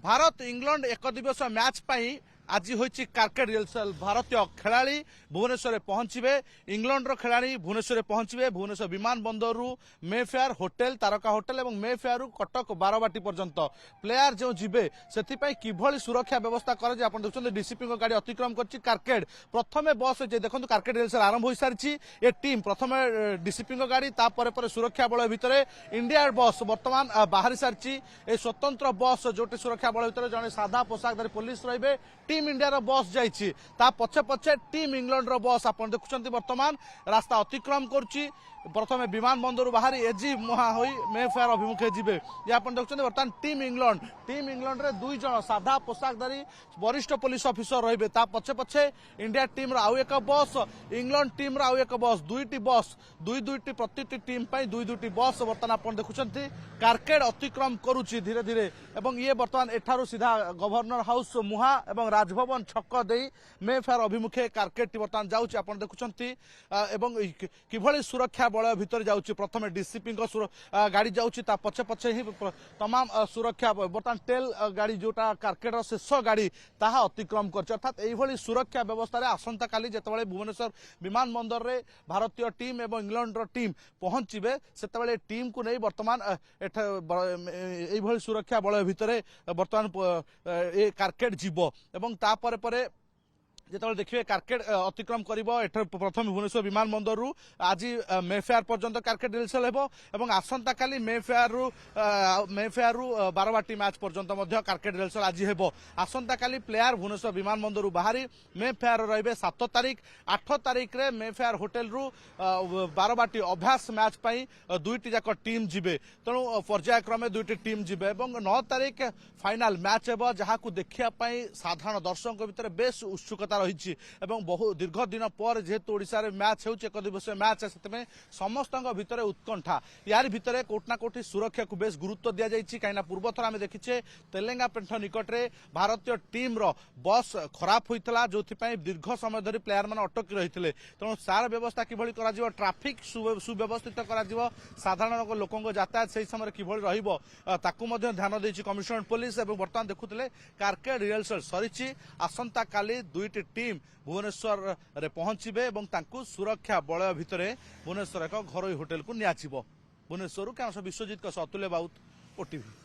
Bharat England एक दिवस match आज होती क्रिकेट रिहर्सल भारतीय खेलाड़ी भुवनेश्वर पहुंचे इंग्लैंड खेलाड़ी भुवनेश्वर पहुंचे भुवनेश्वर विमान बंदर मेफेयर होटेल तारका होटेल और मेफेयर कटक बारवाटी पर्यंत प्लेयर जो जीवे से किभली सुरक्षा व्यवस्था करे आप देखते डीसीपी गाड़ी अतिक्रम कर प्रथम बस देखो क्रिकेट रिहर्सल आरंभ हो सारी ये टीम प्रथम डीसीपी गाड़ी तापर सुरक्षा बल भितर इंडिया बस बर्तमान बाहरी सारी स्वतंत्र बस जो सुरक्षा बल भितर जड़े साधा पोशाकधारी पुलिस रे टीम इंडिया बस जाइए पछे पछे टीम इंग्लैंड बस आप देखुं बर्तमान रास्ता अतिक्रम करुच्ची प्रथम विमान बंदर बाहरी एजी मुहा हो मेफेयर अभिमुखे जी आप देखते बर्तमान टीम इंग्लैंड रे दुई जन साधा पोशाकधारी वरिष्ठ पुलिस ऑफिसर रे पछे पछे इंडिया टीम आउ एक बस इंग्लैंड टीम आउ एक बस दुईटी बस दुईटी प्रति टीम दुई दुईटी बस बर्तमान आप देखुं कारकेड अतिक्रम करुच्ची धीरे धीरे एवं ये बर्तमान एठारू सीधा गवर्नर हाउस मुहा एवं राजभवन छक दे मेफेयर अभिमुखे कारकेड बर्तमान जाऊँगी आप देखुं किभली सुरक्षा बलय भितर जाऊँगी प्रथम डीसीपी गाड़ी जाऊँगी पछे पछे ही तमाम सुरक्षा बर्तमान टेल गाड़ी जोटा कारकेडर शेष गाड़ी ताहा अतिक्रम कर अर्थात यही सुरक्षा व्यवस्था आसंता काली जितेबाला भुवनेश्वर विमान बंदर रे भारतीय टीम एवं इंग्लैंड टीम पहुंचे से टीम को नहीं बर्तमान यही सुरक्षा बलय भितर बर्तमान ये कारकेड जीव एवं तापर परे जिते देखिए कारकेड अतिक्रम कर प्रथम भुवनेश्वर विमान बंदर आज मेफेयर पर्यंत कारकेड रिहर्सल एवं आसंता काली मेफेयर बारवाटी मैच पर्यंत कारकेड रिहर्सल आज हे आसंता काली प्लेयर भुवनेश्वर विमान बंदर बाहरी मेफेयर रे 7 तारिख 8 तारिख रे मेफेयर होटेल रु बारवाटी अभ्यास मैच दुईटी जाक टीम जीवे तेणु पर्यायक्रमे दुईटी टीम जीवे 9 तारिख फाइनाल मैच हे जहाँ देखापी साधारण दर्शकों भितर बेस उत्सुकता रही बहु दीर्घ दिन पर जेहेतु ओडिशा रे मैच हो एक दिवसीय मैच से समस्त भितर उत्कंठा यार भितर कोटना कोटी सुरक्षा को बेस गुरुत्व दि जाइए कहीं पूर्व थर आम देखीचे तेलेंगा पेंठ निकट में भारतीय टीम रो बस खराब होता जो दीर्घ समय धरी प्लेयर मैंने अटकी रही तेणु सार व्यवस्था किभली करा ट्राफिक सुव्यवस्थित करा साधारण लोकों यातायात से समय किभली ध्यान देछि कमिशनर पुलिस और बर्तमान देखुले कारकेड रिहर्सल सरी आसंता काली दुईटी टीम भुवनेश्वर रे पहुंचे सुरक्षा बलय भितर भुवनेश्वर एक घरोई होटेल को नियाजिबो। भुवनेश्वर कैमरा विश्वजीत अतुल्य बाउत ओटीवी।